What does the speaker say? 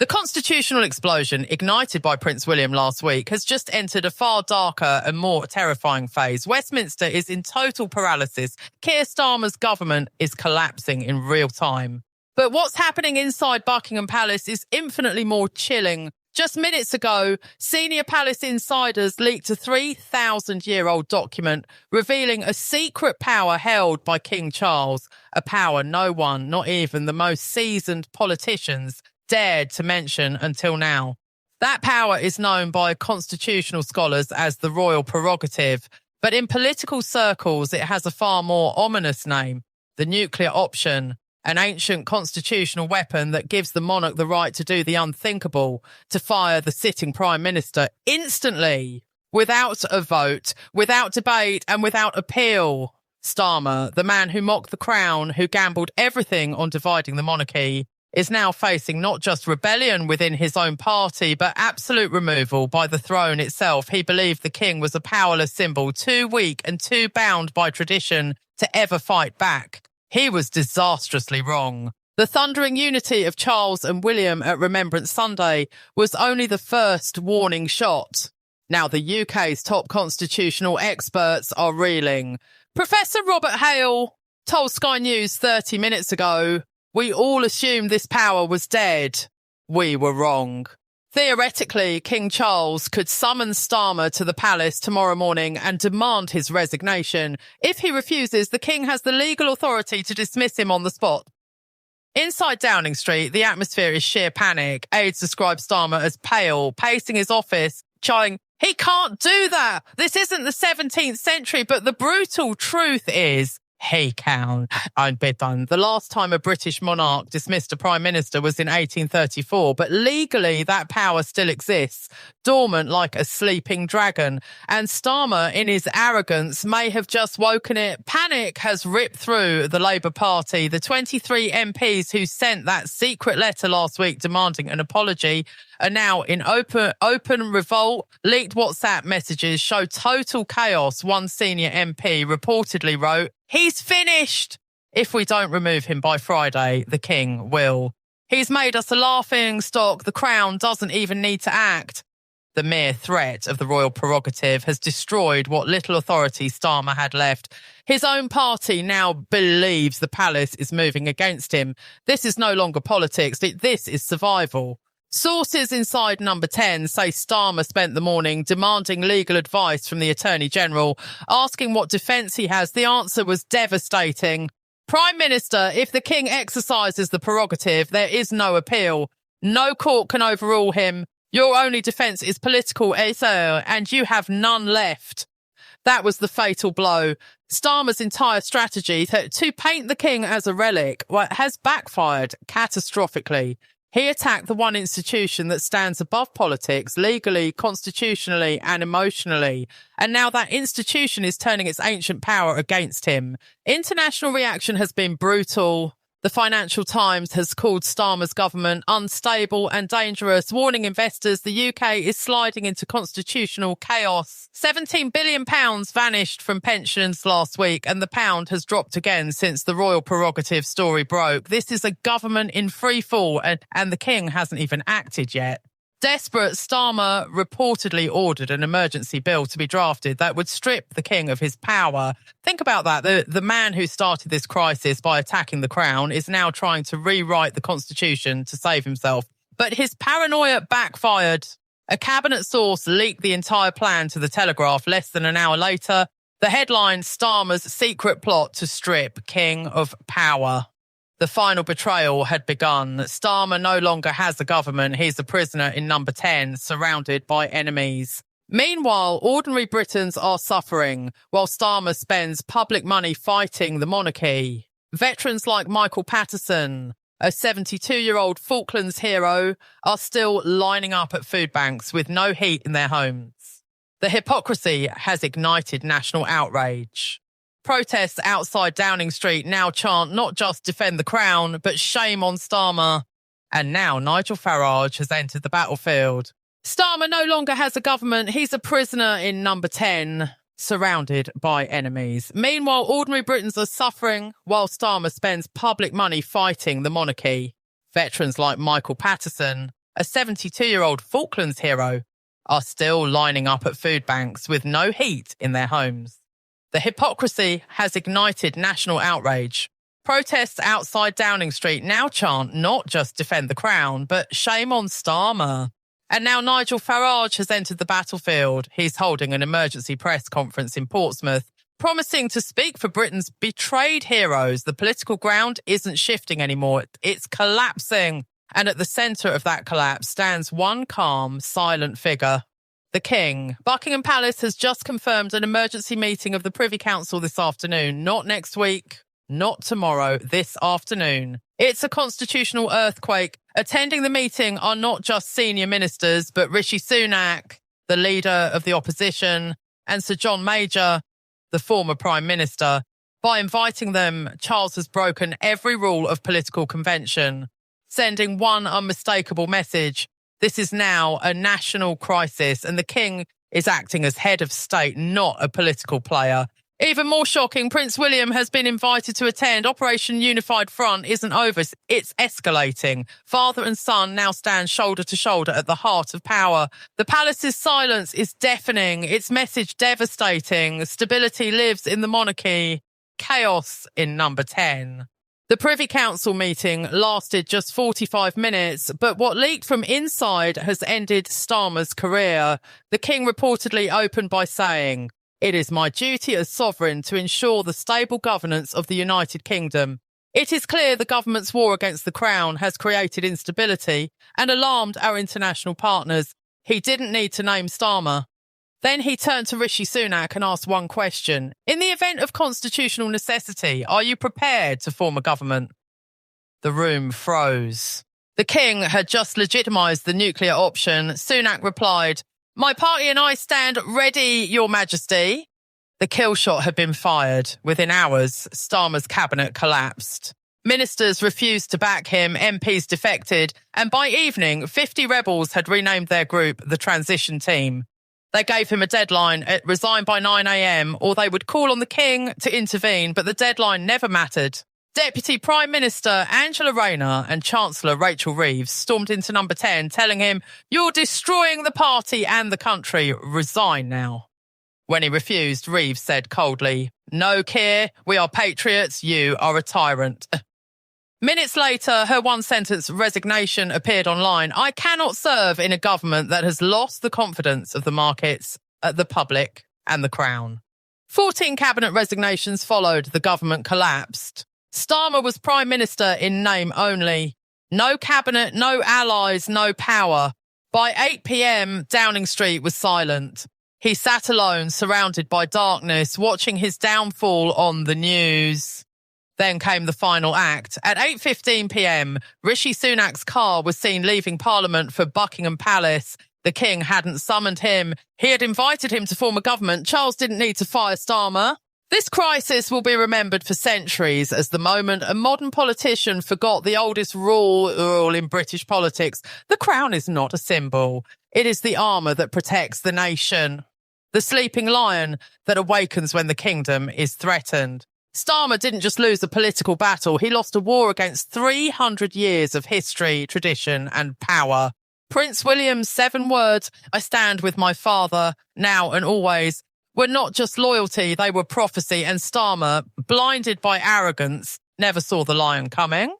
The constitutional explosion ignited by Prince William last week has just entered a far darker and more terrifying phase. Westminster is in total paralysis. Keir Starmer's government is collapsing in real time. But what's happening inside Buckingham Palace is infinitely more chilling. Just minutes ago, senior palace insiders leaked a 3,000-year-old document revealing a secret power held by King Charles, a power no one, not even the most seasoned politicians, dared to mention until now. That power is known by constitutional scholars as the Royal Prerogative, but in political circles it has a far more ominous name, the nuclear option, an ancient constitutional weapon that gives the monarch the right to do the unthinkable, to fire the sitting prime minister instantly, without a vote, without debate and without appeal. Starmer, the man who mocked the crown, who gambled everything on dividing the monarchy, is now facing not just rebellion within his own party, but absolute removal by the throne itself. He believed the king was a powerless symbol, too weak and too bound by tradition to ever fight back. He was disastrously wrong. The thundering unity of Charles and William at Remembrance Sunday was only the first warning shot. Now the UK's top constitutional experts are reeling. Professor Robert Hale told Sky News 30 minutes ago, "We all assumed this power was dead. We were wrong." Theoretically, King Charles could summon Starmer to the palace tomorrow morning and demand his resignation. If he refuses, the king has the legal authority to dismiss him on the spot. Inside Downing Street, the atmosphere is sheer panic. Aides describe Starmer as pale, pacing his office, chiding, "He can't do that. This isn't the 17th century," but the brutal truth is, he can. The last time a British monarch dismissed a prime minister was in 1834, but legally that power still exists, dormant like a sleeping dragon. And Starmer, in his arrogance, may have just woken it. Panic has ripped through the Labour Party. The 23 MPs who sent that secret letter last week demanding an apology are now in open revolt. Leaked WhatsApp messages show total chaos. One senior MP reportedly wrote, "He's finished. If we don't remove him by Friday, the king will. He's made us a laughing stock. The crown doesn't even need to act." The mere threat of the royal prerogative has destroyed what little authority Starmer had left. His own party now believes the palace is moving against him. This is no longer politics. This is survival. Sources inside Number 10 say Starmer spent the morning demanding legal advice from the Attorney General, asking what defence he has. The answer was devastating. "Prime Minister, if the King exercises the prerogative, there is no appeal. No court can overrule him. Your only defence is political, and you have none left." That was the fatal blow. Starmer's entire strategy to paint the King as a relic has backfired catastrophically. He attacked the one institution that stands above politics, legally, constitutionally, and emotionally. And now that institution is turning its ancient power against him. International reaction has been brutal. The Financial Times has called Starmer's government unstable and dangerous, warning investors the UK is sliding into constitutional chaos. £17 billion vanished from pensions last week, and the pound has dropped again since the royal prerogative story broke. This is a government in free fall, and the king hasn't even acted yet. Desperate, Starmer reportedly ordered an emergency bill to be drafted that would strip the king of his power. Think about that. The man who started this crisis by attacking the crown is now trying to rewrite the constitution to save himself. But his paranoia backfired. A cabinet source leaked the entire plan to the Telegraph less than an hour later. The headline, "Starmer's secret plot to strip king of power." The final betrayal had begun. Starmer no longer has a government. He's a prisoner in Number 10, surrounded by enemies. Meanwhile, ordinary Britons are suffering, while Starmer spends public money fighting the monarchy. Veterans like Michael Patterson, a 72-year-old Falklands hero, are still lining up at food banks with no heat in their homes. The hypocrisy has ignited national outrage. Protests outside Downing Street now chant not just defend the crown, but shame on Starmer. And now Nigel Farage has entered the battlefield. Starmer no longer has a government. He's a prisoner in Number 10, surrounded by enemies. Meanwhile, ordinary Britons are suffering while Starmer spends public money fighting the monarchy. Veterans like Michael Patterson a 72-year-old Falklands hero, are still lining up at food banks with no heat in their homes. The hypocrisy has ignited national outrage. Protests outside Downing Street now chant not just defend the crown, but shame on Starmer. And now Nigel Farage has entered the battlefield. He's holding an emergency press conference in Portsmouth, promising to speak for Britain's betrayed heroes. The political ground isn't shifting anymore. It's collapsing. And at the centre of that collapse stands one calm, silent figure, the King. Buckingham Palace has just confirmed an emergency meeting of the Privy Council this afternoon. Not next week, not tomorrow, this afternoon. It's a constitutional earthquake. Attending the meeting are not just senior ministers, but Rishi Sunak, the leader of the opposition, and Sir John Major, the former Prime Minister. By inviting them, Charles has broken every rule of political convention, sending one unmistakable message. This is now a national crisis, and the King is acting as head of state, not a political player. Even more shocking, Prince William has been invited to attend. Operation Unified Front isn't over. It's escalating. Father and son now stand shoulder to shoulder at the heart of power. The palace's silence is deafening. Its message devastating. Stability lives in the monarchy. Chaos in number 10. The Privy Council meeting lasted just 45 minutes, but what leaked from inside has ended Starmer's career. The King reportedly opened by saying, "It is my duty as sovereign to ensure the stable governance of the United Kingdom. It is clear the government's war against the Crown has created instability and alarmed our international partners." He didn't need to name Starmer. Then he turned to Rishi Sunak and asked one question. In the event of constitutional necessity, are you prepared to form a government? The room froze. The King had just legitimised the nuclear option. Sunak replied, "My party and I stand ready, Your Majesty." The kill shot had been fired. Within hours, Starmer's cabinet collapsed. Ministers refused to back him, MPs defected, and by evening, 50 rebels had renamed their group the Transition Team. They gave him a deadline, resign by 9 a.m, or they would call on the King to intervene, but the deadline never mattered. Deputy Prime Minister Angela Rayner and Chancellor Rachel Reeves stormed into number 10, telling him, "You're destroying the party and the country. Resign now." When he refused, Reeves said coldly, "No, Keir, we are patriots. You are a tyrant." Minutes later, her one-sentence resignation appeared online. "I cannot serve in a government that has lost the confidence of the markets, the public and the Crown." 14 cabinet resignations followed. The government collapsed. Starmer was Prime Minister in name only. No cabinet, no allies, no power. By 8 p.m, Downing Street was silent. He sat alone, surrounded by darkness, watching his downfall on the news. Then came the final act. At 8:15 p.m, Rishi Sunak's car was seen leaving Parliament for Buckingham Palace. The King hadn't summoned him. He had invited him to form a government. Charles didn't need to fire Starmer. This crisis will be remembered for centuries as the moment a modern politician forgot the oldest rule in British politics. The crown is not a symbol. It is the armour that protects the nation. The sleeping lion that awakens when the kingdom is threatened. Starmer didn't just lose a political battle, he lost a war against 300 years of history, tradition and power. Prince William's 7 words, "I stand with my father, now and always," were not just loyalty, they were prophecy, and Starmer, blinded by arrogance, never saw the lion coming.